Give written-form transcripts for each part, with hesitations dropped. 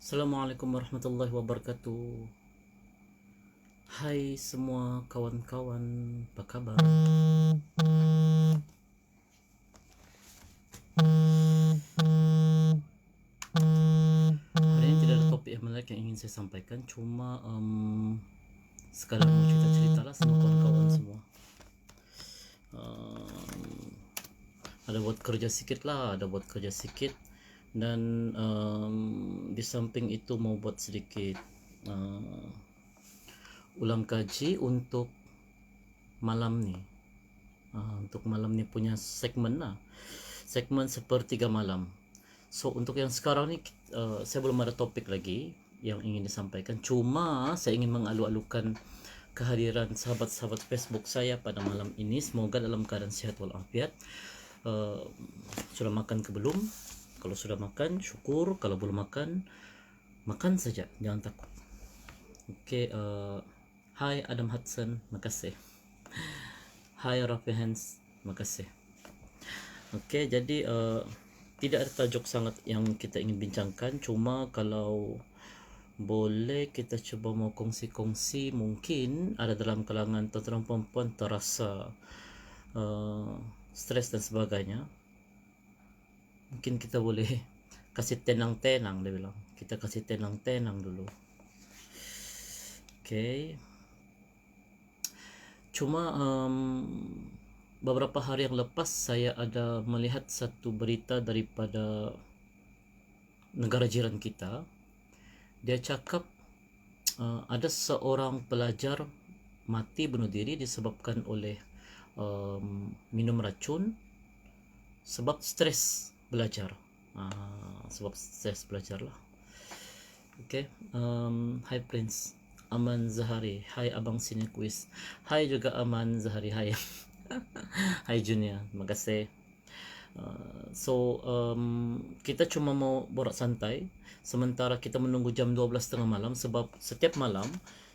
Assalamualaikum warahmatullahi wabarakatuh. Hai semua kawan-kawan, apa kabar? Hari ini tidak ada topik yang menarik yang ingin saya sampaikan, cuma sekadar mau cerita-cerita lah sama kawan-kawan semua. Ada buat kerja sedikit lah, ada buat kerja sedikit, dan di samping itu mau buat sedikit ulang kaji untuk malam nih. Untuk malam ni punya segmen lah, segmen sepertiga malam. So untuk yang sekarang ni saya belum ada topik lagi yang ingin disampaikan, cuma saya ingin mengalu-alukan kehadiran sahabat-sahabat Facebook saya pada malam ini. Semoga dalam keadaan sehat walafiat. Sudah makan ke belum? Kalau sudah makan syukur, kalau belum makan makan saja, jangan takut. Oke, hai Adam Hudson, makasih. Hai Rafi Hans, makasih. Oke, jadi tidak ada tajuk sangat yang kita ingin bincangkan, cuma kalau boleh kita coba mau kongsi-kongsi. Mungkin ada dalam kalangan tuan-tuan perempuan terasa stres dan sebagainya. Mungkin kita boleh kasih tenang-tenang, dia bilang. Kita kasih tenang-tenang dulu. Oke. Cuma beberapa hari yang lepas saya ada melihat satu berita daripada negara jiran kita. Dia cakap ada seorang pelajar mati bunuh diri disebabkan oleh minum racun sebab stres belajar. Sebab stres belajar lah. Okay. Hai Prince Aman Zahari, hai Abang Sini Quiz, hai juga Aman Zahari, hai. Hai Junior, terima kasih. So kita cuma mau borak santai sementara kita menunggu jam 12.30 malam, sebab setiap malam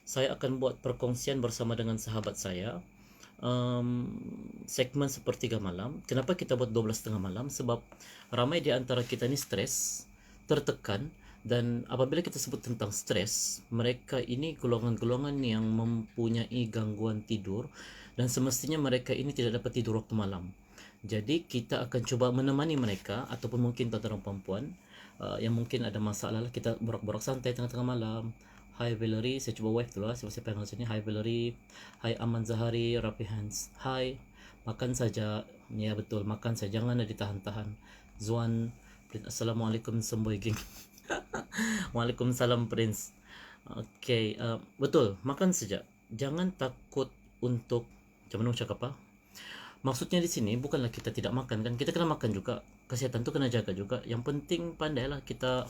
saya akan buat perkongsian bersama dengan sahabat saya, segmen sepertiga malam. Kenapa kita buat 12.30 malam? Sebab ramai di antara kita ni stres, tertekan, dan apabila kita sebut tentang stres, mereka ini golongan-golongan yang mempunyai gangguan tidur, dan semestinya mereka ini tidak dapat tidur waktu malam. Jadi kita akan coba menemani mereka, ataupun mungkin tuan-tuan perempuan yang mungkin ada masalah lah. Kita borak-borak santai tengah-tengah malam. Hai Valerie, saya coba wave dulu lah siapa-siapa yang sini. Hai Valerie, hai Aman Zahari, Rapi Hands, hai. Makan saja, ya betul, makan saja, jangan ada ditahan-tahan. Zuan, Assalamualaikum Semboy Ging. Waalaikumsalam Prince. Okay, betul, makan saja. Jangan takut untuk, macam mana cakap apa? Maksudnya di sini bukanlah kita tidak makan kan, kita kena makan juga. Kesehatan tu kena jaga juga. Yang penting pandailah kita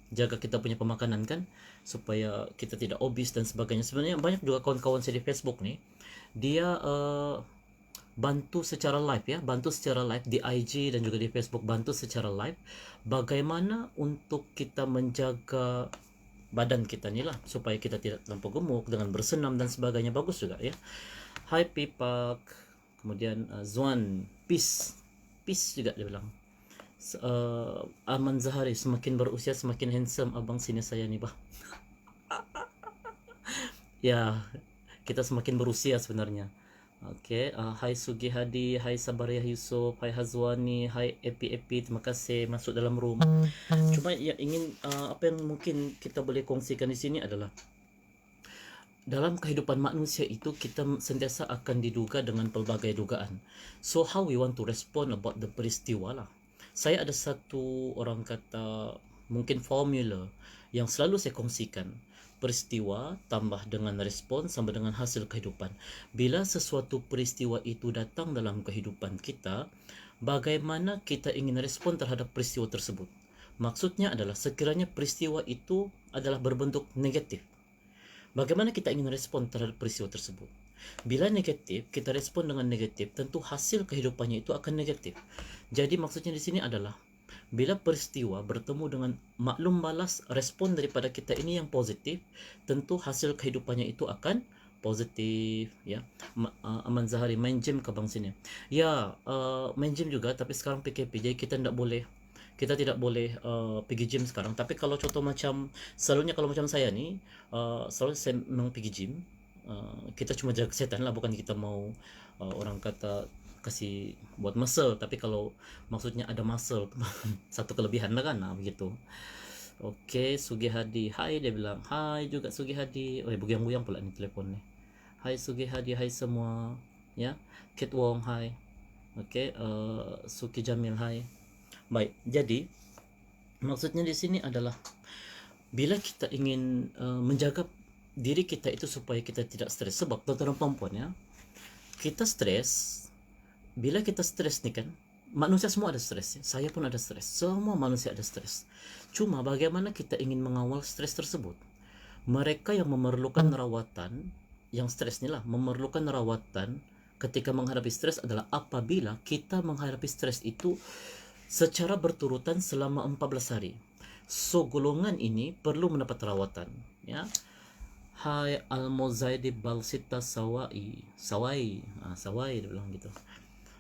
jaga kita punya pemakanan kan, supaya kita tidak obes dan sebagainya. Sebenarnya banyak juga kawan-kawan saya di Facebook nih, dia bantu secara live ya, bantu secara live di IG dan juga di Facebook, bantu secara live bagaimana untuk kita menjaga badan kita ni lah, supaya kita tidak terlampau gemuk dengan bersenam dan sebagainya. Bagus juga ya. Hai Pipak, kemudian Zuan, peace juga dia bilang. Aman Zahari, semakin berusia semakin handsome abang sini saya nih bah. Ya, kita semakin berusia sebenarnya. Oke, hai Sugi Hadi, hai Sabariah Yusuf, hai Hazwani, hai Epi, terima kasih masuk dalam room. Cuma yang ingin apa yang mungkin kita boleh kongsikan di sini adalah, dalam kehidupan manusia itu kita sentiasa akan diduga dengan pelbagai dugaan. So how we want to respond about the peristiwa lah. Saya ada satu orang kata mungkin formula yang selalu saya kongsikan. Peristiwa tambah dengan respon sama dengan hasil kehidupan. Bila sesuatu peristiwa itu datang dalam kehidupan kita, bagaimana kita ingin respon terhadap peristiwa tersebut? Maksudnya adalah sekiranya peristiwa itu adalah berbentuk negatif, bagaimana kita ingin respon terhadap peristiwa tersebut? Bila negatif, kita respon dengan negatif, tentu hasil kehidupannya itu akan negatif. Jadi maksudnya di sini adalah, bila peristiwa bertemu dengan maklum balas, respon daripada kita ini yang positif, tentu hasil kehidupannya itu akan positif ya. Aman Zahari, main gym ke bang sini? Ya, main gym juga, tapi sekarang PKP, jadi kita tidak boleh kita tidak boleh pergi gym sekarang. Tapi kalau contoh macam selalunya kalau macam saya nih, selalu saya memang pergi gym. Kita cuma jaga kesehatan lah, bukan kita mau orang kata kasih buat muscle, tapi kalau maksudnya ada muscle satu kelebihan lah kan, begitu. Oke, Sugi Hadi, hai, dia bilang hai juga Sugi Hadi. Oh, buyang-buyang pula nih telepon nih. Hai Sugi Hadi, hai semua, ya. Kit Wong, hai. Oke, Suki Jamil, hai. Baik, jadi maksudnya di sini adalah bila kita ingin menjaga diri kita itu supaya kita tidak stres. Sebab tuan-tuan dan perempuan ya, kita stres, bila kita stres nih kan, manusia semua ada stres ya. Saya pun ada stres, semua manusia ada stres. Cuma bagaimana kita ingin mengawal stres tersebut. Mereka yang memerlukan rawatan, yang stres inilah memerlukan rawatan ketika menghadapi stres adalah apabila kita menghadapi stres itu secara berturutan selama 14 hari. So golongan ini perlu mendapat rawatan, ya. Hai Al-Muzaidi Balsita Sawai, Sawai dia bilang gitu.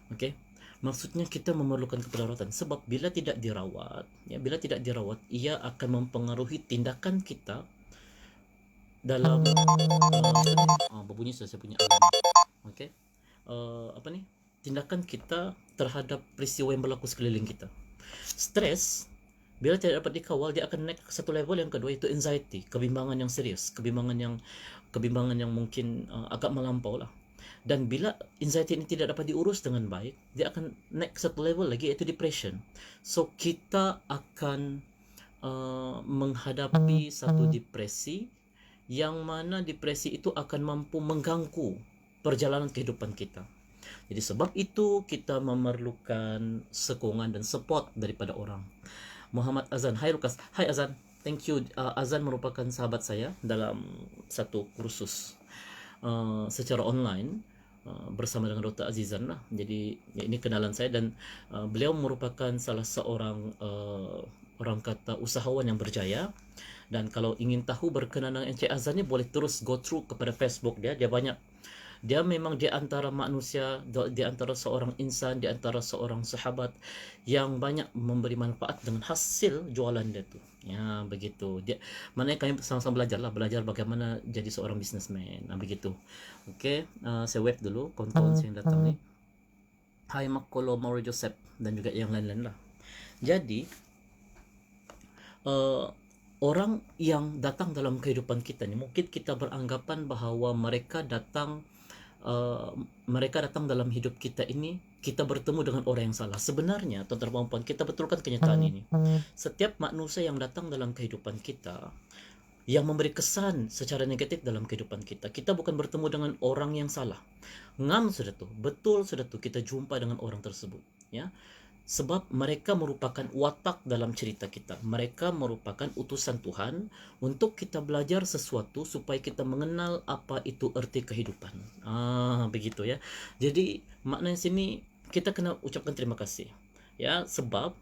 Oke. Maksudnya kita memerlukan perawatan sebab bila tidak dirawat, ya, bila tidak dirawat, ia akan mempengaruhi tindakan kita dalam berbunyi sudah saya punya alarm. Oke. Apa nih? Tindakan kita terhadap peristiwa yang berlaku sekeliling kita. Stres bila tidak dapat dikawal, dia akan naik ke satu level. Yang kedua itu anxiety, kebimbangan yang serius, kebimbangan yang mungkin agak melampau lah. Dan bila anxiety ini tidak dapat diurus dengan baik, dia akan naik ke satu level lagi, yaitu depression. So kita akan menghadapi satu depresi, yang mana depresi itu akan mampu mengganggu perjalanan kehidupan kita. Jadi sebab itu kita memerlukan sokongan dan support daripada orang. Muhammad Azan, hai Lukas, hai Azan, thank you. Azan merupakan sahabat saya dalam satu kursus secara online bersama dengan Dr. Azizan lah. Jadi ya, ini kenalan saya, dan beliau merupakan salah seorang orang kata usahawan yang berjaya. Dan kalau ingin tahu berkenaan dengan Encik Azan ni, boleh terus go through kepada Facebook dia. Dia memang di antara manusia, di antara seorang insan, di antara seorang sahabat yang banyak memberi manfaat dengan hasil jualan dia tu. Ya, begitu. Dia, maknanya kami sama-sama belajar bagaimana jadi seorang businessman. Begitu. Okey, saya wave dulu kawan-kawan yang datang ni. Hai Makolo, Mauro Joseph dan juga yang lain-lain lah. Jadi, orang yang datang dalam kehidupan kita ni, mungkin kita beranggapan bahawa mereka datang dalam hidup kita ini, kita bertemu dengan orang yang salah. Sebenarnya tuan-tuan dan puan, kita betulkan kenyataan ini. Setiap manusia yang datang dalam kehidupan kita, yang memberi kesan secara negatif dalam kehidupan kita, kita bukan bertemu dengan orang yang salah. Ngam sudah tu, betul sudah tu, kita jumpa dengan orang tersebut, ya. Sebab mereka merupakan watak dalam cerita kita. Mereka merupakan utusan Tuhan untuk kita belajar sesuatu supaya kita mengenal apa itu erti kehidupan. Begitu ya. Jadi maknanya sini kita kena ucapkan terima kasih. Ya, sebab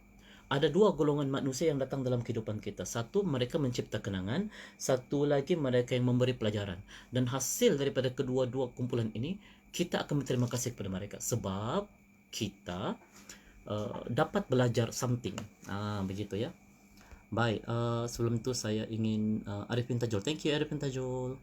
ada dua golongan manusia yang datang dalam kehidupan kita. Satu, mereka mencipta kenangan. Satu lagi, mereka yang memberi pelajaran. Dan hasil daripada kedua-dua kumpulan ini, kita akan berterima kasih kepada mereka. Sebab kita dapat belajar something. Begitu ya. Baik, sebelum itu saya ingin Arifin Tajul. Thank you Arifin Tajul.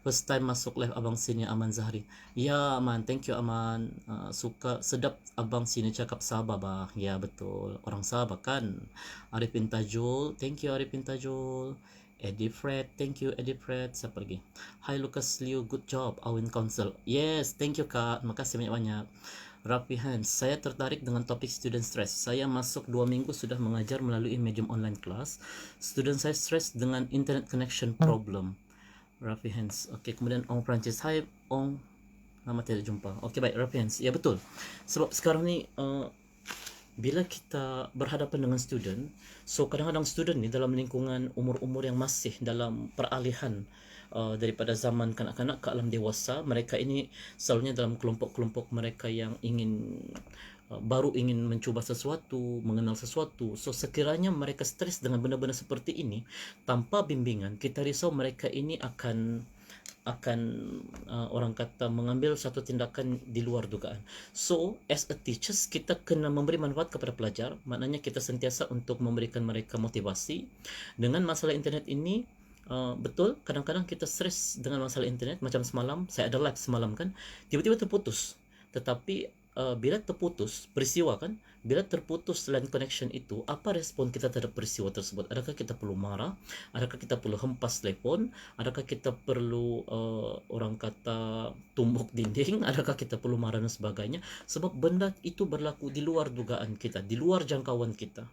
First time masuk live abang sini, Aman Zahri. Ya Aman, thank you Aman. Suka sedap abang sini cakap Sabah bah. Ya betul, orang Sabah kan. Arifin Tajul, thank you Arifin Tajul. Eddie Fred, thank you Eddie Fred. Siapa lagi? Hi Lucas Liu, good job Awin Council. Yes, thank you Kak. Makasih banyak-banyak. Rafi Hans, saya tertarik dengan topik student stress. Saya masuk 2 minggu sudah mengajar melalui medium online class. Student saya stress dengan internet connection problem. Rafi Hans. Okey, kemudian Ong Francis. Hai Ong. Lama tidak jumpa. Okey, baik Rafi Hans. Ya betul. Sebab sekarang ni bila kita berhadapan dengan student, so kadang-kadang student ni dalam lingkungan umur-umur yang masih dalam peralihan daripada zaman kanak-kanak ke alam dewasa, mereka ini selalunya dalam kelompok-kelompok mereka yang baru ingin mencuba sesuatu, mengenal sesuatu. So sekiranya mereka stres dengan benda-benda seperti ini tanpa bimbingan, kita risau mereka ini akan akan orang kata mengambil satu tindakan di luar dugaan. So as a teachers, kita kena memberi manfaat kepada pelajar, maknanya kita sentiasa untuk memberikan mereka motivasi. Dengan masalah internet ini, betul kadang-kadang kita stres dengan masalah internet. Macam semalam saya ada live semalam kan, tiba-tiba terputus. Tetapi bila terputus peristiwa kan, bila terputus line connection itu, apa respon kita terhadap peristiwa tersebut? Adakah kita perlu marah? Adakah kita perlu hempas telefon? Adakah kita perlu orang kata tumbuk dinding? Adakah kita perlu marah dan sebagainya? Sebab benda itu berlaku di luar dugaan kita, di luar jangkauan kita.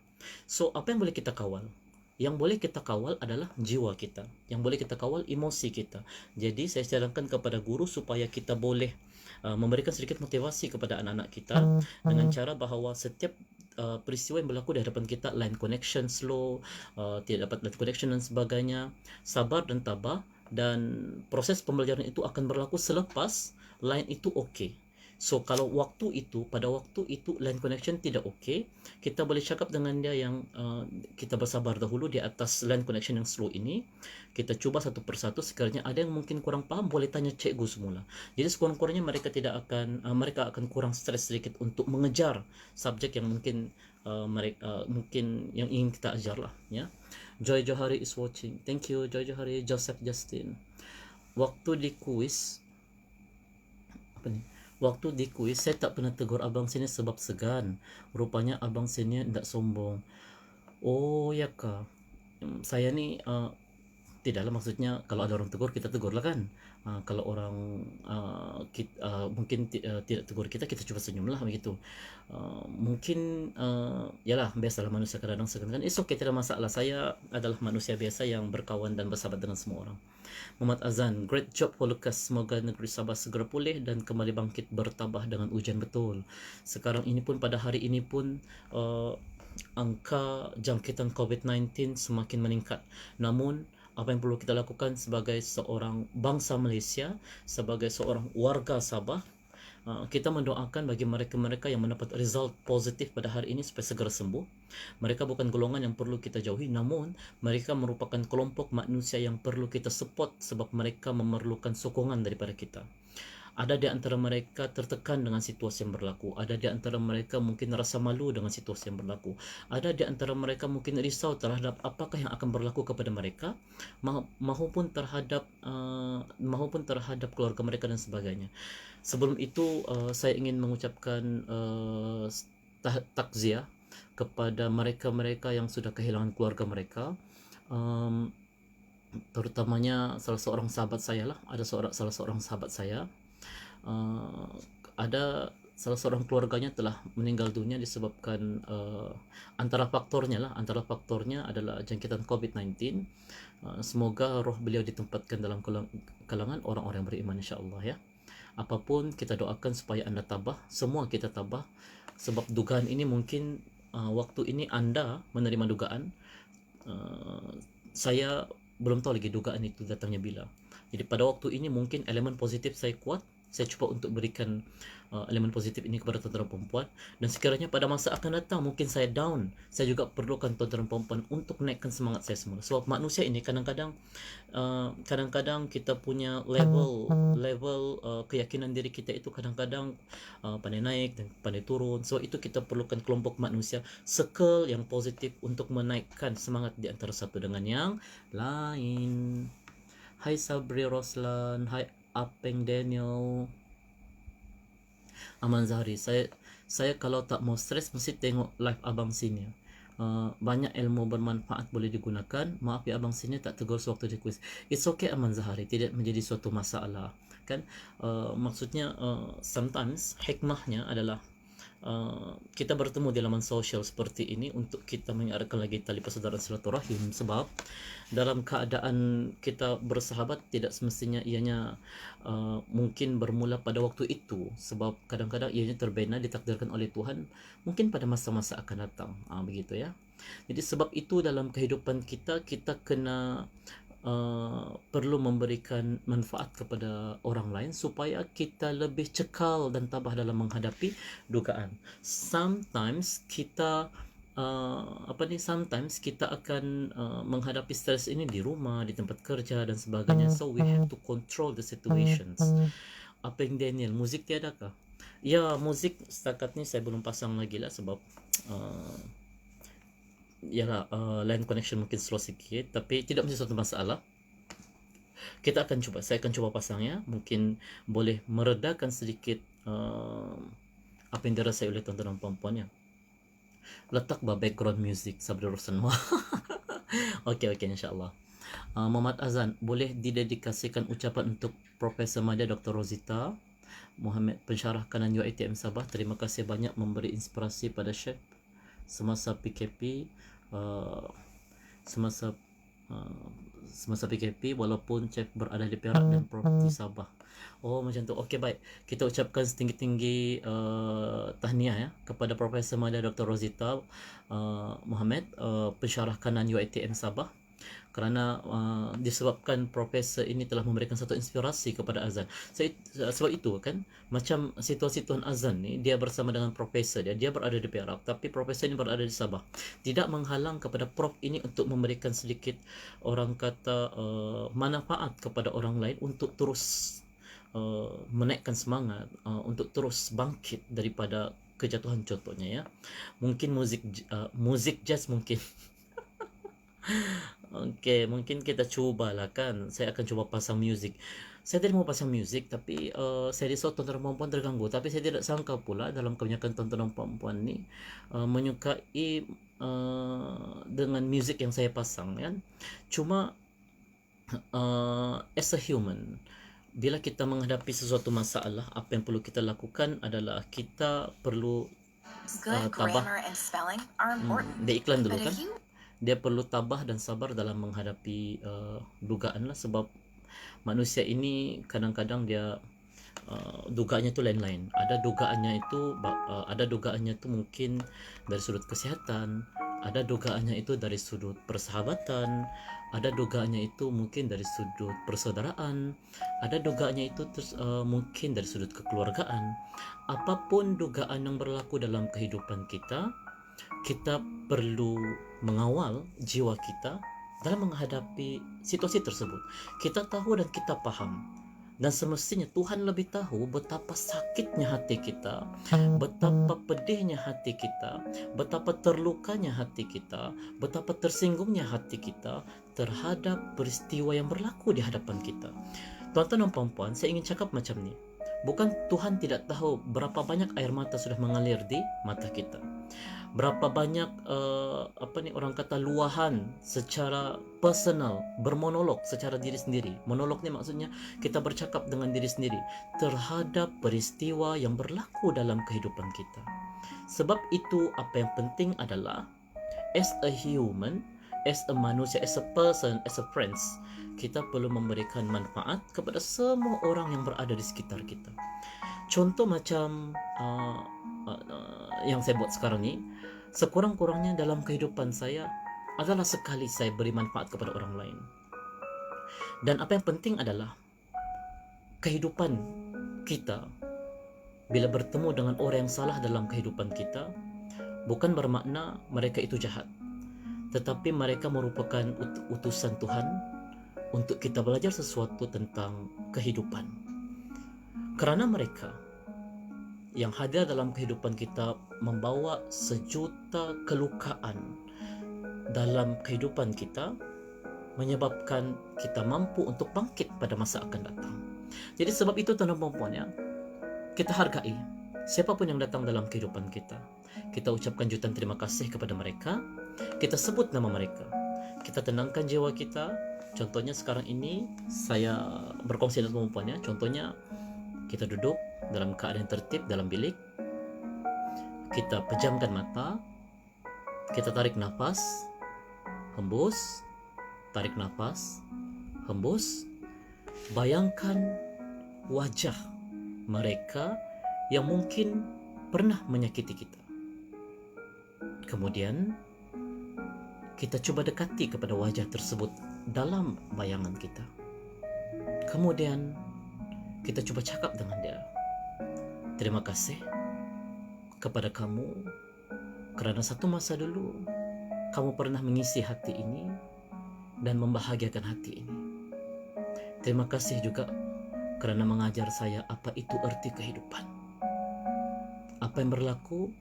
So apa yang boleh kita kawal? Yang boleh kita kawal adalah jiwa kita. Yang boleh kita kawal emosi kita. Jadi saya sarankan kepada guru supaya kita boleh memberikan sedikit motivasi kepada anak-anak kita dengan cara bahawa setiap peristiwa yang berlaku di hadapan kita, line connection slow, tidak dapat line connection dan sebagainya, sabar dan tabah, dan proses pembelajaran itu akan berlaku selepas line itu okey. So kalau pada waktu itu line connection tidak okey, kita boleh cakap dengan dia yang kita bersabar dahulu di atas line connection yang slow ini. Kita cuba satu persatu, sekiranya ada yang mungkin kurang faham boleh tanya cikgu semula. Jadi sekurang-kurangnya mereka akan kurang stres sedikit untuk mengejar subjek yang mungkin mungkin yang ingin kita ajar lah, ya. Joy Johari is watching. Thank you Joy Johari. Joseph Justin. Waktu di kuis saya tak pernah tegur abang sini sebab segan. Rupanya abang sini tidak sombong. Oh ya kak, saya ni tidaklah, maksudnya kalau ada orang tegur kita tegur lah kan. Kalau orang mungkin tidak tegur kita cuba senyum lah begitu. Mungkin yalah, biasalah manusia kadang-kadang segan kan. It's okay, tidak masalah. Saya adalah manusia biasa yang berkawan dan bersahabat dengan semua orang. Muhammad Azan, great job Holocaust. Semoga negeri Sabah segera pulih dan kembali bangkit bertabah dengan hujan. Betul. Sekarang ini pun, pada hari ini pun angka jangkitan COVID-19 semakin meningkat. Namun apa yang perlu kita lakukan sebagai seorang bangsa Malaysia, sebagai seorang warga Sabah, kita mendoakan bagi mereka-mereka yang mendapat result positif pada hari ini supaya segera sembuh. Mereka bukan golongan yang perlu kita jauhi, namun mereka merupakan kelompok manusia yang perlu kita support sebab mereka memerlukan sokongan daripada kita. Ada di antara mereka tertekan dengan situasi yang berlaku. Ada di antara mereka mungkin rasa malu dengan situasi yang berlaku. Ada di antara mereka mungkin risau terhadap apakah yang akan berlaku kepada mereka, maupun terhadap keluarga mereka dan sebagainya. Sebelum itu saya ingin mengucapkan takziah kepada mereka-mereka yang sudah kehilangan keluarga mereka. Terutamanya salah seorang sahabat saya lah. Salah seorang sahabat saya, ada salah seorang keluarganya telah meninggal dunia disebabkan antara faktornya adalah jangkitan COVID-19. Semoga roh beliau ditempatkan dalam kalangan orang-orang yang beriman, insya-Allah, ya. Apapun kita doakan supaya anda tabah, semua kita tabah, sebab dugaan ini mungkin waktu ini anda menerima dugaan. Saya belum tahu lagi dugaan itu datangnya bila. Jadi pada waktu ini mungkin elemen positif saya kuat. Saya cuba untuk berikan elemen positif ini kepada tuan-tuan perempuan, dan sekiranya pada masa akan datang mungkin saya down, saya juga perlukan tuan-tuan perempuan untuk naikkan semangat saya semula. Sebab manusia ini kadang-kadang kita punya level keyakinan diri kita itu kadang-kadang pandai naik dan pandai turun. Sebab itu kita perlukan kelompok manusia, circle yang positif untuk menaikkan semangat di antara satu dengan yang lain. Hai Sabri Roslan, hai Apeng Daniel, Aman Zahri. Saya kalau tak mau stres mesti tengok live abang sini. Banyak ilmu bermanfaat boleh digunakan. Maaf ya abang sini tak tegur sewaktu di kuis. It's okay Aman Zahri, tidak menjadi suatu masalah kan. Maksudnya sometimes hikmahnya adalah kita bertemu di laman sosial seperti ini untuk kita mengeratkan lagi tali persaudaraan silaturahim. Sebab dalam keadaan kita bersahabat tidak semestinya ianya mungkin bermula pada waktu itu, sebab kadang-kadang ianya terbina ditakdirkan oleh Tuhan mungkin pada masa-masa akan datang, begitu ya. Jadi sebab itu dalam kehidupan kita kena perlu memberikan manfaat kepada orang lain supaya kita lebih cekal dan tabah dalam menghadapi dugaan. Sometimes kita sometimes kita akan menghadapi stres ini di rumah, di tempat kerja dan sebagainya. So we have to control the situations. Apa yang Daniel, muzik tiadakah? Ya, muzik setakat ni saya belum pasang lagi lah sebab line connection mungkin slow sikit, tapi tidak menjadi suatu masalah. Saya akan coba pasangnya, mungkin boleh meredakan sedikit apa yang dirasai oleh tuan-tuan dan puan-puan ya. Letak background music sabda Rosan. Okey, insyaAllah. Muhammad Azan, boleh didedikasikan ucapan untuk Profesor Madya Dr. Rosita Muhammad, pensyarah kanan UiTM Sabah. Terima kasih banyak memberi inspirasi pada Chef semasa PKP, semasa PKP walaupun Chef berada di Perak dan Prof di Sabah. Oh, macam tu. Okey, baik. Kita ucapkan setinggi-tinggi tahniah ya kepada Profesor Madya Dr. Rosita Muhammad, pensyarah kanan UiTM Sabah, kerana disebabkan profesor ini telah memberikan satu inspirasi kepada Azan. Sebab itu kan, macam situasi Tuan Azan ni, dia bersama dengan profesor dia berada di Perak, tapi profesor ini berada di Sabah. Tidak menghalang kepada prof ini untuk memberikan sedikit, orang kata, manfaat kepada orang lain untuk terus menaikkan semangat, untuk terus bangkit daripada kejatuhan contohnya ya. Mungkin muzik jazz mungkin. Okey, mungkin kita cubalah kan. Saya akan cuba pasang muzik. Saya tidak mau pasang muzik, tapi saya risau tuan-tuan dan puan-puan terganggu. Tapi saya tidak sangka pula dalam kebanyakan tuan-tuan dan puan-puan ni menyukai dengan muzik yang saya pasang kan. Cuma as a human, bila kita menghadapi sesuatu masalah, apa yang perlu kita lakukan adalah kita perlu tabah. Dia iklan dulu kan. Dia perlu tabah dan sabar dalam menghadapi dugaan lah, sebab manusia ini kadang-kadang dia dugaannya tu lain-lain. Ada dugaannya itu mungkin dari sudut kesihatan, ada dugaannya itu dari sudut persahabatan, ada dugaannya itu mungkin dari sudut persaudaraan, ada dugaannya itu mungkin dari sudut kekeluargaan. Apapun dugaan yang berlaku dalam kehidupan kita, kita perlu mengawal jiwa kita dalam menghadapi situasi tersebut. Kita tahu dan kita faham, dan semestinya Tuhan lebih tahu betapa sakitnya hati kita, betapa pedihnya hati kita, betapa terlukanya hati kita, betapa tersinggungnya hati kita terhadap peristiwa yang berlaku di hadapan kita. Tuan-tuan dan puan-puan, saya ingin cakap macam ni. Bukan Tuhan tidak tahu berapa banyak air mata sudah mengalir di mata kita, berapa banyak orang kata luahan secara personal, bermonolog secara diri sendiri. Monolog ni maksudnya kita bercakap dengan diri sendiri terhadap peristiwa yang berlaku dalam kehidupan kita. Sebab itu, apa yang penting adalah as a human, as a manusia, as a person, as a friends, kita perlu memberikan manfaat kepada semua orang yang berada di sekitar kita. Contoh macam yang saya buat sekarang ni, sekurang-kurangnya dalam kehidupan saya adalah sekali saya beri manfaat kepada orang lain. Dan apa yang penting adalah kehidupan kita bila bertemu dengan orang yang salah dalam kehidupan kita, bukan bermakna mereka itu jahat, tetapi mereka merupakan utusan Tuhan untuk kita belajar sesuatu tentang kehidupan. Kerana mereka yang hadir dalam kehidupan kita membawa sejuta kelukaan dalam kehidupan kita, menyebabkan kita mampu untuk bangkit pada masa akan datang. Jadi sebab itu tuan-tuan dan puan ya, kita hargai siapapun yang datang dalam kehidupan kita. Kita ucapkan jutaan terima kasih kepada mereka, kita sebut nama mereka, kita tenangkan jiwa kita. Contohnya sekarang ini saya berkongsi dengan puan ya. Contohnya kita duduk dalam keadaan tertib dalam bilik, kita pejamkan mata, kita tarik nafas, hembus, tarik nafas, hembus. Bayangkan wajah mereka yang mungkin pernah menyakiti kita. Kemudian kita coba dekati kepada wajah tersebut dalam bayangan kita. Kemudian kita coba cakap dengan dia, terima kasih kepada kamu Karena satu masa dulu kamu pernah mengisi hati ini dan membahagiakan hati ini. Terima kasih juga karena mengajar saya apa itu arti kehidupan. Apa yang berlaku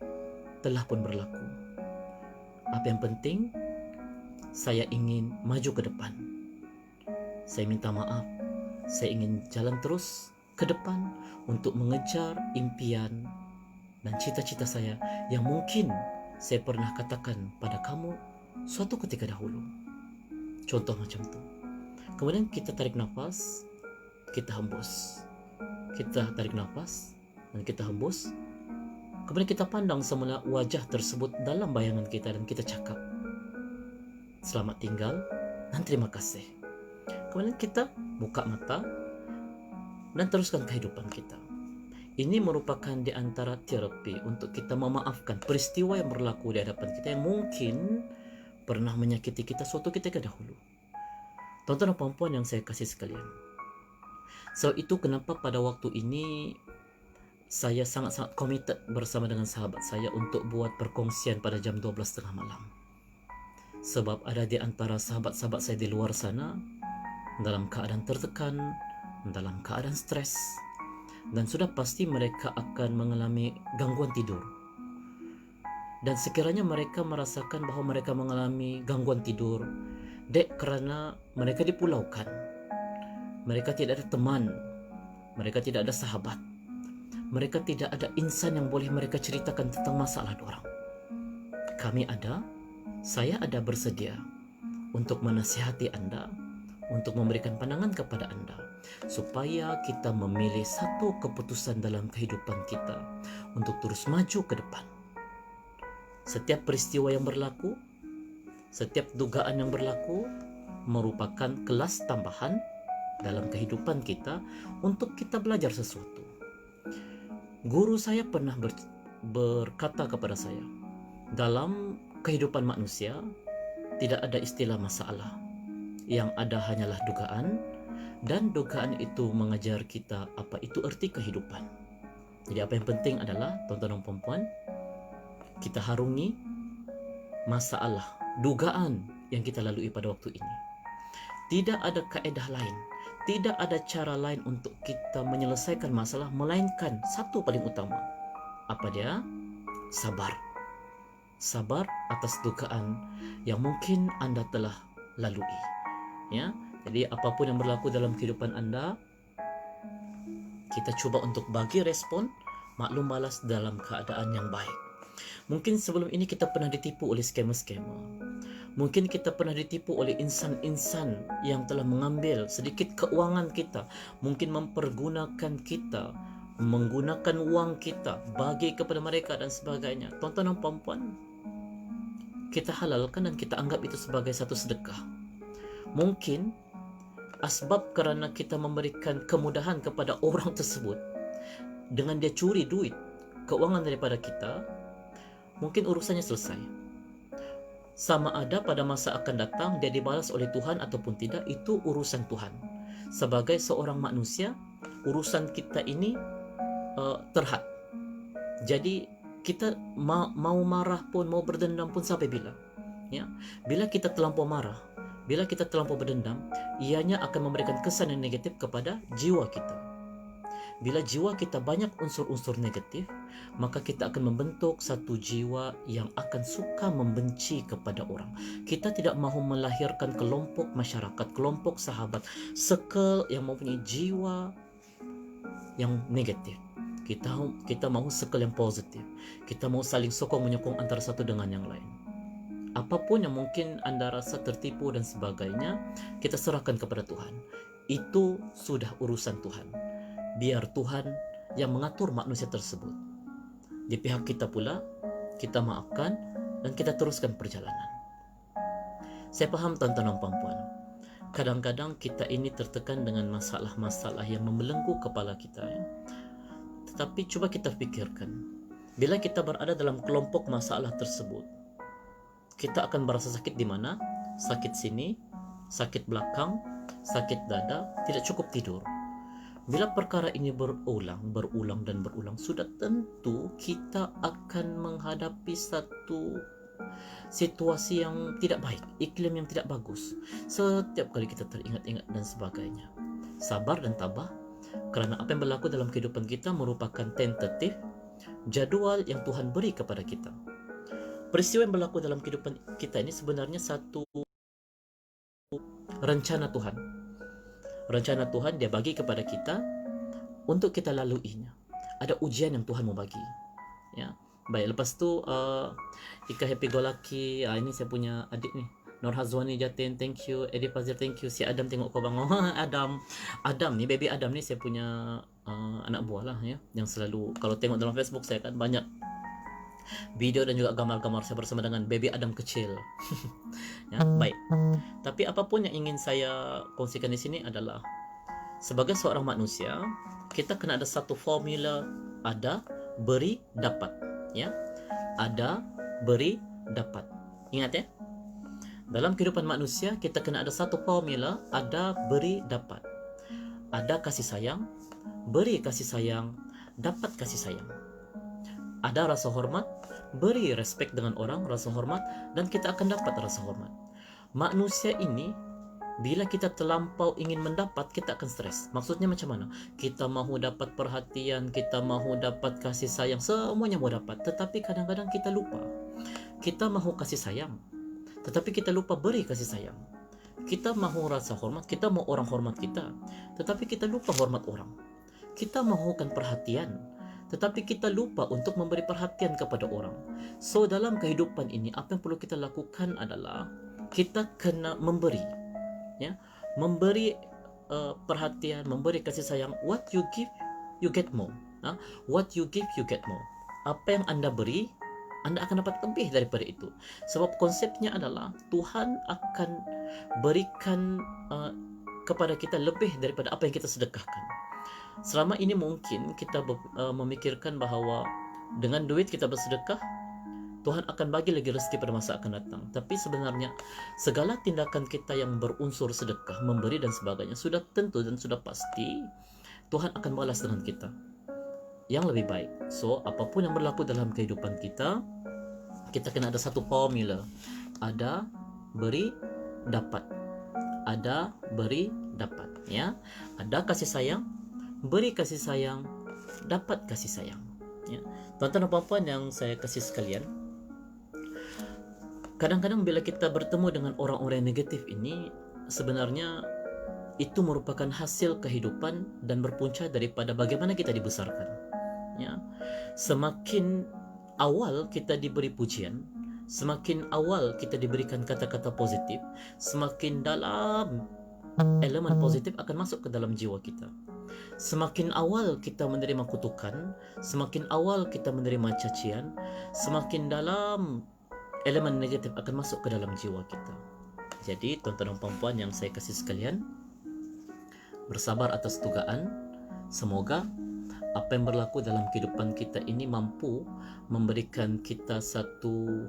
telah pun berlaku. Apa yang penting, saya ingin maju ke depan. Saya minta maaf. Saya ingin jalan terus ke depan untuk mengejar impian dan cita-cita saya yang mungkin saya pernah katakan pada kamu suatu ketika dahulu. Contoh macam itu. Kemudian kita tarik nafas, kita hembus. Kita tarik nafas dan kita hembus. Kemudian kita pandang semula wajah tersebut dalam bayangan kita dan kita cakap, selamat tinggal dan terima kasih. Kemudian kita buka mata dan teruskan kehidupan kita. Ini merupakan di antara terapi untuk kita memaafkan peristiwa yang berlaku di hadapan kita yang mungkin pernah menyakiti kita suatu ketika dahulu. Tonton dan perempuan yang saya kasih sekalian. So itu kenapa pada waktu ini saya sangat-sangat committed bersama dengan sahabat saya untuk buat perkongsian pada jam 12.30 malam. Sebab ada di antara sahabat-sahabat saya di luar sana dalam keadaan tertekan, dalam keadaan stres, dan sudah pasti mereka akan mengalami gangguan tidur. Dan sekiranya mereka merasakan bahwa mereka mengalami gangguan tidur, kerana mereka dipulaukan, mereka tidak ada teman, mereka tidak ada sahabat, mereka tidak ada insan yang boleh mereka ceritakan tentang masalah dorang. Kami ada, saya ada bersedia untuk menasihati Anda, untuk memberikan pandangan kepada Anda, supaya kita memilih satu keputusan dalam kehidupan kita untuk terus maju ke depan. Setiap peristiwa yang berlaku, setiap dugaan yang berlaku merupakan kelas tambahan dalam kehidupan kita untuk kita belajar sesuatu. Guru saya pernah berkata kepada saya, dalam kehidupan manusia tidak ada istilah masalah. Yang ada hanyalah dugaan, dan dugaan itu mengajar kita apa itu arti kehidupan. Jadi apa yang penting adalah, tuan-tuan dan puan-puan, kita harungi masalah, dugaan yang kita lalui pada waktu ini. Tidak ada kaedah lain, tidak ada cara lain untuk kita menyelesaikan masalah, melainkan satu paling utama. Apa dia? Sabar. Sabar atas dugaan yang mungkin Anda telah lalui. Ya, jadi apapun yang berlaku dalam kehidupan Anda, kita cuba untuk bagi respon, maklum balas dalam keadaan yang baik. Mungkin sebelum ini kita pernah ditipu oleh scammer-scammer. Mungkin kita pernah ditipu oleh insan-insan yang telah mengambil sedikit keuangan kita, mungkin mempergunakan kita, menggunakan uang kita, bagi kepada mereka dan sebagainya. Tuan-tuan dan puan-puan, kita halalkan dan kita anggap itu sebagai satu sedekah. Mungkin asbab kerana kita memberikan kemudahan kepada orang tersebut dengan dia curi duit, keuangan daripada kita, mungkin urusannya selesai. Sama ada pada masa akan datang dia dibalas oleh Tuhan ataupun tidak, itu urusan Tuhan. Sebagai seorang manusia, urusan kita ini terhad. Jadi kita mau marah pun, mau berdendam pun sampai bila? Ya, bila kita terlampau marah, bila kita terlampau berdendam, ianya akan memberikan kesan yang negatif kepada jiwa kita. Bila jiwa kita banyak unsur-unsur negatif, maka kita akan membentuk satu jiwa yang akan suka membenci kepada orang. Kita tidak mahu melahirkan kelompok masyarakat, kelompok sahabat, circle yang mempunyai jiwa yang negatif. Kita mahu circle yang positif. Kita mahu saling sokong menyokong antara satu dengan yang lain. Apapun yang mungkin Anda rasa tertipu dan sebagainya, kita serahkan kepada Tuhan. Itu sudah urusan Tuhan. Biar Tuhan yang mengatur manusia tersebut. Di pihak kita pula, kita maafkan dan kita teruskan perjalanan. Saya paham tuan-tuan dan puan-puan, kadang-kadang kita ini tertekan dengan masalah-masalah yang membelenggu kepala kita, ya. Tetapi coba kita pikirkan, bila kita berada dalam kelompok masalah tersebut, kita akan merasa sakit di mana? Sakit sini, sakit belakang, sakit dada, tidak cukup tidur. Bila perkara ini berulang dan berulang, sudah tentu kita akan menghadapi satu situasi yang tidak baik, iklim yang tidak bagus. Setiap kali kita teringat-ingat dan sebagainya. Sabar dan tabah, kerana apa yang berlaku dalam kehidupan kita merupakan tentatif jadual yang Tuhan beri kepada kita. Peristiwa yang berlaku dalam kehidupan kita ini sebenarnya satu rencana Tuhan. Rencana Tuhan dia bagi kepada kita untuk kita laluinya. Ada ujian yang Tuhan mau bagi. Ya. Baik, lepas tu Ika Happy Go Lucky, ini saya punya adik ni. Nur Hazwani Jatin, thank you. Edi Fazil, thank you. Si Adam tengok kau bang. Oh, Adam ni, baby Adam ni saya punya anak buah lah ya. Yang selalu kalau tengok dalam Facebook saya kan banyak video dan juga gambar-gambar saya bersama dengan baby Adam kecil. Ya, baik. Tapi apapun yang ingin saya kongsikan di sini adalah sebagai seorang manusia, kita kena ada satu formula, ada, beri, dapat. Ya, ada, beri, dapat. Ingat ya. Dalam kehidupan manusia, kita kena ada satu formula, ada, beri, dapat. Ada kasih sayang, beri kasih sayang, dapat kasih sayang. Ada rasa hormat, beri respect dengan orang, rasa hormat, dan kita akan dapat rasa hormat. Manusia ini, bila kita terlampau ingin mendapat, kita akan stres. Maksudnya macam mana? Kita mahu dapat perhatian, kita mahu dapat kasih sayang, semuanya mahu dapat. Tetapi kadang-kadang kita lupa. Kita mahu kasih sayang, tetapi kita lupa beri kasih sayang. Kita mahu rasa hormat, kita mahu orang hormat kita, tetapi kita lupa hormat orang. Kita mahukan perhatian, tetapi kita lupa untuk memberi perhatian kepada orang. So dalam kehidupan ini, apa yang perlu kita lakukan adalah kita kena memberi, ya, memberi perhatian, memberi kasih sayang. What you give, you get more. What you give, you get more. Apa yang Anda beri, Anda akan dapat lebih daripada itu. Sebab konsepnya adalah Tuhan akan berikan kepada kita lebih daripada apa yang kita sedekahkan. Selama ini mungkin kita memikirkan bahawa dengan duit kita bersedekah, Tuhan akan bagi lagi rezeki pada masa akan datang. Tapi sebenarnya segala tindakan kita yang berunsur sedekah, memberi dan sebagainya, sudah tentu dan sudah pasti Tuhan akan balas dengan kita yang lebih baik. So apapun yang berlaku dalam kehidupan kita, kita kena ada satu formula. Ada, beri, dapat. Ada, beri, dapat. Ya, ada kasih sayang, beri kasih sayang, dapat kasih sayang. Ya. Tuan-tuan dan puan-puan yang saya kasih sekalian, kadang-kadang bila kita bertemu dengan orang-orang yang negatif ini, sebenarnya itu merupakan hasil kehidupan dan berpunca daripada bagaimana kita dibesarkan. Ya. Semakin awal kita diberi pujian, semakin awal kita diberikan kata-kata positif, semakin dalam elemen positif akan masuk ke dalam jiwa kita. Semakin awal kita menerima kutukan, semakin awal kita menerima cacian, semakin dalam elemen negatif akan masuk ke dalam jiwa kita. Jadi tuan-tuan dan puan-puan yang saya kasih sekalian, bersabar atas tugaan. Semoga apa yang berlaku dalam kehidupan kita ini mampu memberikan kita satu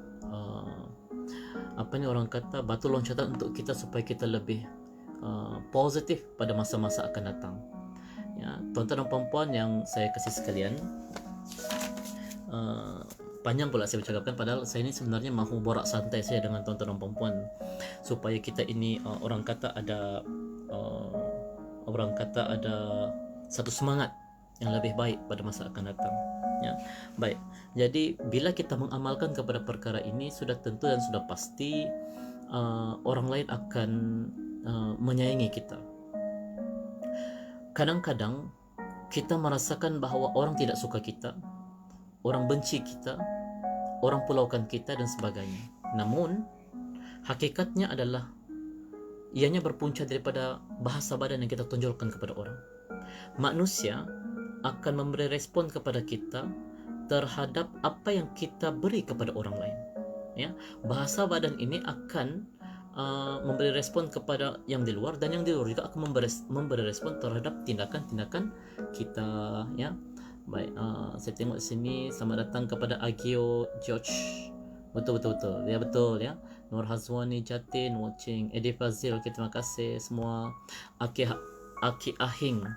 apa ni orang kata, batu loncatan untuk kita supaya kita lebih positif pada masa-masa akan datang. Ya, tuan-tuan dan puan-puan yang saya kasih sekalian, panjang pula saya bercakapkan, padahal saya ini sebenarnya mahu borak santai saya dengan tuan-tuan dan puan-puan supaya kita ini orang kata ada satu semangat yang lebih baik pada masa akan datang. Ya, baik. Jadi bila kita mengamalkan kepada perkara ini, sudah tentu dan sudah pasti orang lain akan menyayangi kita. Kadang-kadang kita merasakan bahawa orang tidak suka kita, orang benci kita, orang pulaukan kita dan sebagainya. Namun hakikatnya adalah ianya berpunca daripada bahasa badan yang kita tunjukkan kepada orang. Manusia akan memberi respon kepada kita terhadap apa yang kita beri kepada orang lain. Ya, bahasa badan ini akan memberi respon kepada yang di luar, dan yang di luar juga akan memberi respon terhadap tindakan-tindakan kita. Ya, baik. Saya tengok di sini, selamat datang kepada Agio George. Betul. Ya, betul ya. Nur Hazwani Jatin watching. Edi Fazil, terima kasih semua. Aki Ahing.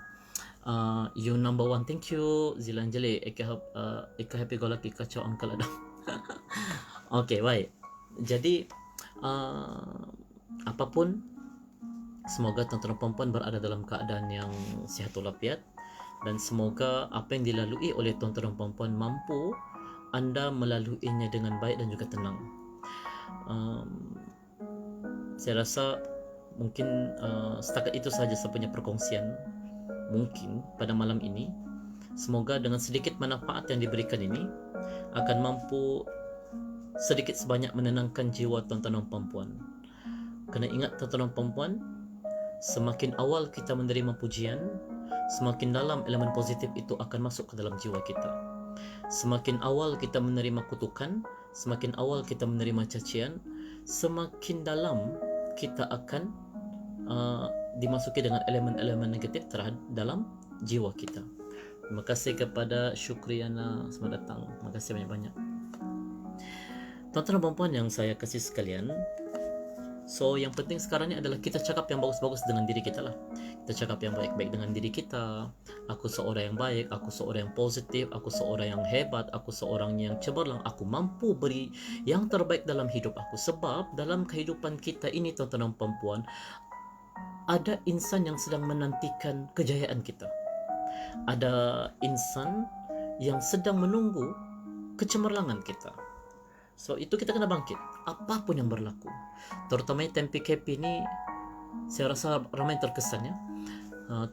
You number one. Thank you Zilanjali. Eka happy go lucky kacau angkal ada. Okay, baik. Jadi apapun, semoga tuan-tuan dan puan-puan berada dalam keadaan yang sihat walafiat, dan semoga apa yang dilalui oleh tuan-tuan dan puan-puan mampu anda melaluinya dengan baik dan juga tenang. Saya rasa mungkin setakat itu sahaja saya punya perkongsian mungkin pada malam ini. Semoga dengan sedikit manfaat yang diberikan ini akan mampu sedikit sebanyak menenangkan jiwa tuan-tuan dan puan-puan. Kena ingat tuan-tuan dan puan-puan, semakin awal kita menerima pujian, semakin dalam elemen positif itu akan masuk ke dalam jiwa kita. Semakin awal kita menerima kutukan, semakin awal kita menerima cacian, semakin dalam kita akan dimasuki dengan elemen-elemen negatif terhadap dalam jiwa kita. Terima kasih kepada Syukriana, selamat datang. Terima kasih banyak-banyak. Tuan-tuan dan puan-puan yang saya kasih sekalian, so yang penting sekarang ni adalah kita cakap yang bagus-bagus dengan diri kita lah. Kita cakap yang baik-baik dengan diri kita. Aku seorang yang baik, aku seorang yang positif, aku seorang yang hebat, aku seorang yang cemerlang, aku mampu beri yang terbaik dalam hidup aku. Sebab dalam kehidupan kita ini tuan-tuan dan puan-puan, ada insan yang sedang menantikan kejayaan kita. Ada insan yang sedang menunggu kecemerlangan kita. So itu kita kena bangkit apapun yang berlaku. Terutama time PKP ni, saya rasa ramai terkesan ya.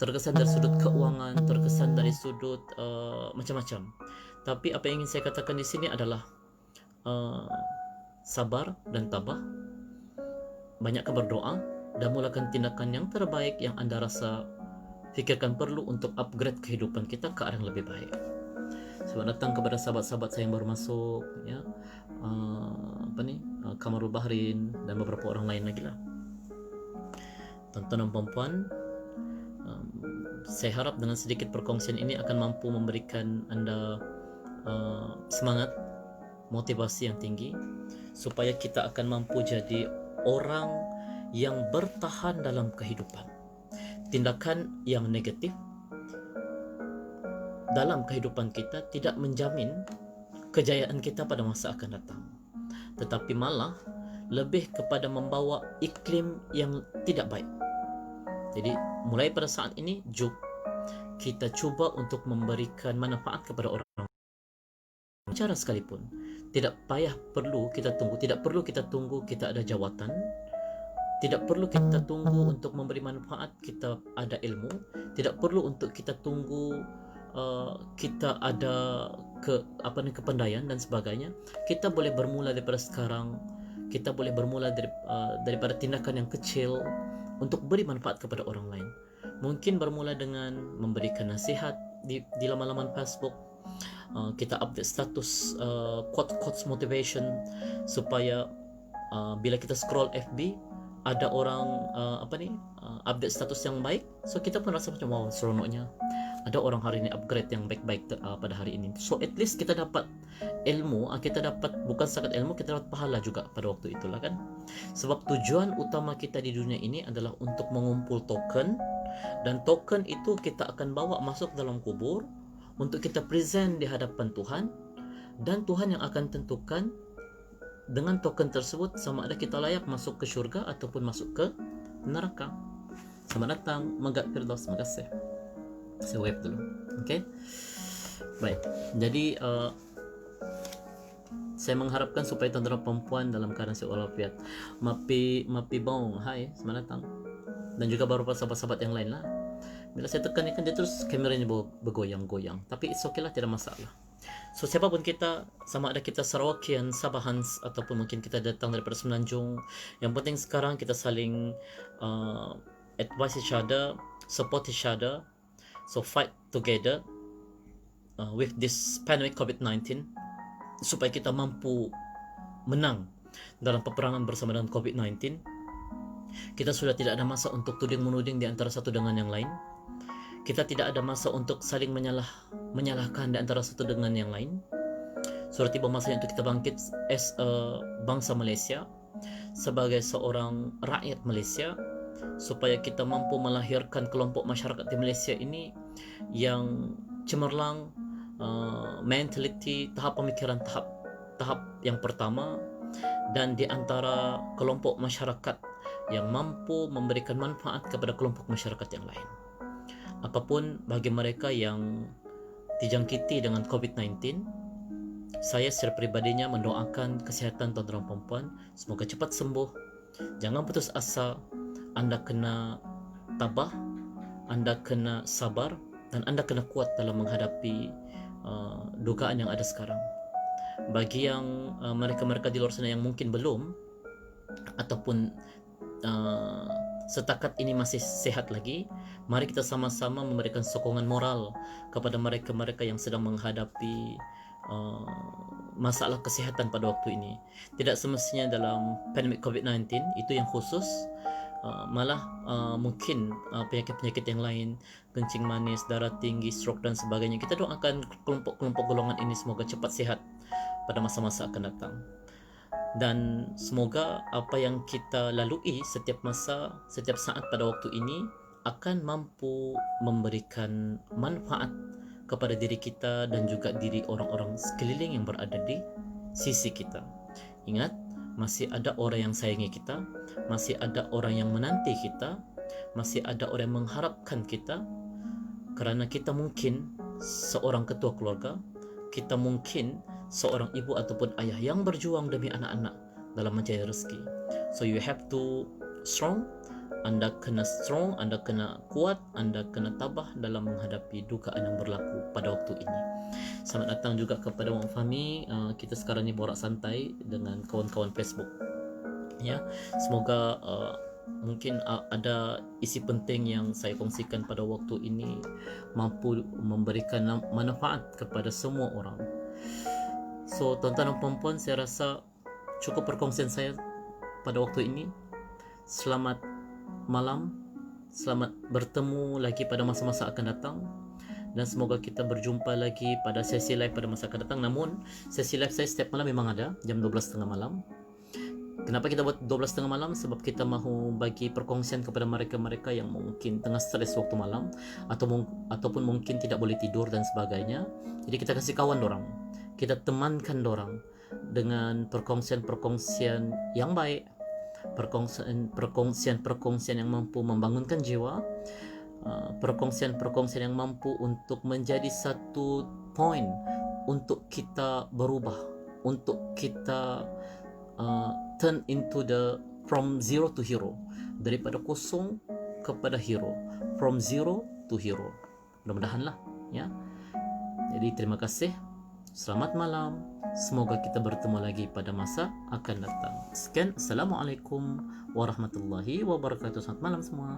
Terkesan dari sudut keuangan, terkesan dari sudut macam-macam. Tapi apa yang ingin saya katakan di sini adalah sabar dan tabah. Banyakkan berdoa dan mulakan tindakan yang terbaik yang anda rasa fikirkan perlu untuk upgrade kehidupan kita ke arah yang lebih baik. Selamat datang kepada sahabat-sahabat saya yang baru masuk ya. Kamarul Bahrin dan beberapa orang lain lagi lah. Tuan-tuan dan puan-puan, saya harap dengan sedikit perkongsian ini akan mampu memberikan anda semangat, motivasi yang tinggi, supaya kita akan mampu jadi orang yang bertahan dalam kehidupan. Tindakan yang negatif dalam kehidupan kita tidak menjamin kejayaan kita pada masa akan datang, tetapi malah lebih kepada membawa iklim yang tidak baik. Jadi mulai pada saat ini, jom kita cuba untuk memberikan manfaat kepada orang cara sekalipun. Tidak perlu kita tunggu kita ada jawatan. Tidak perlu kita tunggu untuk memberi manfaat kita ada ilmu. Tidak perlu untuk kita tunggu kita ada kepandaian dan sebagainya. Kita boleh bermula daripada sekarang. Kita boleh bermula daripada tindakan yang kecil untuk beri manfaat kepada orang lain. Mungkin bermula dengan memberikan nasihat di laman-laman Facebook. Kita update status quotes motivation, supaya bila kita scroll FB ada orang update status yang baik, so kita pun rasa macam wow, seronoknya ada orang hari ini upgrade yang baik-baik pada hari ini. So at least kita dapat ilmu, kita dapat bukan setakat ilmu, kita dapat pahala juga pada waktu itulah kan. Sebab tujuan utama kita di dunia ini adalah untuk mengumpul token, dan token itu kita akan bawa masuk dalam kubur untuk kita present di hadapan Tuhan, dan Tuhan yang akan tentukan dengan token tersebut sama ada kita layak masuk ke syurga ataupun masuk ke neraka. Selamat datang Magat Firdaus. Terima kasih. Saya wave dulu. Okay. Baik. Jadi saya mengharapkan supaya tuan-tuan dan perempuan dalam keadaan sehat walafiat. Mapi bong. Hai, selamat datang. Dan juga beberapa sahabat-sahabat yang lain lah. Bila saya tekan ikan dia terus kameranya bergoyang-goyang. Tapi it's okay lah, tidak masalah. So siapapun kita, sama ada kita Sarawakian, Sabahans, ataupun mungkin kita datang daripada Semenanjung, yang penting sekarang kita saling advise each other, support each other, so fight together with this pandemic COVID-19, supaya kita mampu menang dalam peperangan bersama dengan COVID-19. Kita sudah tidak ada masa untuk tuding-menuding di antara satu dengan yang lain. Kita tidak ada masa untuk saling menyalahkan di antara satu dengan yang lain. Sudah tiba masanya untuk kita bangkit as a bangsa Malaysia, sebagai seorang rakyat Malaysia, supaya kita mampu melahirkan kelompok masyarakat di Malaysia ini yang cemerlang, mentality, tahap pemikiran tahap yang pertama, dan di antara kelompok masyarakat yang mampu memberikan manfaat kepada kelompok masyarakat yang lain. Apapun bagi mereka yang dijangkiti dengan COVID-19, saya secara pribadinya mendoakan kesihatan tuan-tuan dan perempuan, semoga cepat sembuh. Jangan putus asa. Anda kena tabah, Anda kena sabar, dan Anda kena kuat dalam menghadapi dugaan yang ada sekarang. Bagi yang mereka-mereka di luar sana yang mungkin belum, ataupun setakat ini masih sehat lagi, mari kita sama-sama memberikan sokongan moral kepada mereka-mereka yang sedang menghadapi masalah kesehatan pada waktu ini. Tidak semestinya dalam pandemik COVID-19 itu yang khusus, malah mungkin penyakit-penyakit yang lain, kencing manis, darah tinggi, stroke dan sebagainya. Kita doakan kelompok-kelompok golongan ini semoga cepat sehat pada masa-masa akan datang. Dan semoga apa yang kita lalui setiap masa, setiap saat pada waktu ini akan mampu memberikan manfaat kepada diri kita dan juga diri orang-orang sekeliling yang berada di sisi kita. Ingat, masih ada orang yang sayangi kita, masih ada orang yang menanti kita, masih ada orang yang mengharapkan kita, kerana kita mungkin seorang ketua keluarga, kita mungkin seorang ibu ataupun ayah yang berjuang demi anak-anak dalam mencari rezeki. So you have to strong. Anda kena strong, Anda kena kuat, Anda kena tabah dalam menghadapi dugaan yang berlaku pada waktu ini. Selamat datang juga kepada Wan Fahmi. Kita sekarang ni borak santai dengan kawan-kawan Facebook. Ya, semoga mungkin ada isi penting yang saya kongsikan pada waktu ini mampu memberikan manfaat kepada semua orang. So, tuan-tuan dan puan-puan, saya rasa cukup perkongsian saya pada waktu ini. Selamat malam, selamat bertemu lagi pada masa-masa akan datang, dan semoga kita berjumpa lagi pada sesi live pada masa akan datang. Namun sesi live saya setiap malam memang ada jam 12.30 malam. Kenapa kita buat 12.30 malam? Sebab kita mahu bagi perkongsian kepada mereka-mereka yang mungkin tengah stres waktu malam, ataupun mungkin tidak boleh tidur dan sebagainya. Jadi kita kasih kawan dorang, kita temankan dorang dengan perkongsian-perkongsian yang baik, perkongsian yang mampu membangunkan jiwa, perkongsian yang mampu untuk menjadi satu poin untuk kita berubah, untuk kita turn into from zero to hero, daripada kosong kepada hero, from zero to hero. Mudah-mudahan lah ya. Jadi terima kasih, selamat malam. Semoga kita bertemu lagi pada masa akan datang. Sekian, Assalamualaikum warahmatullahi wabarakatuh. Selamat malam semua.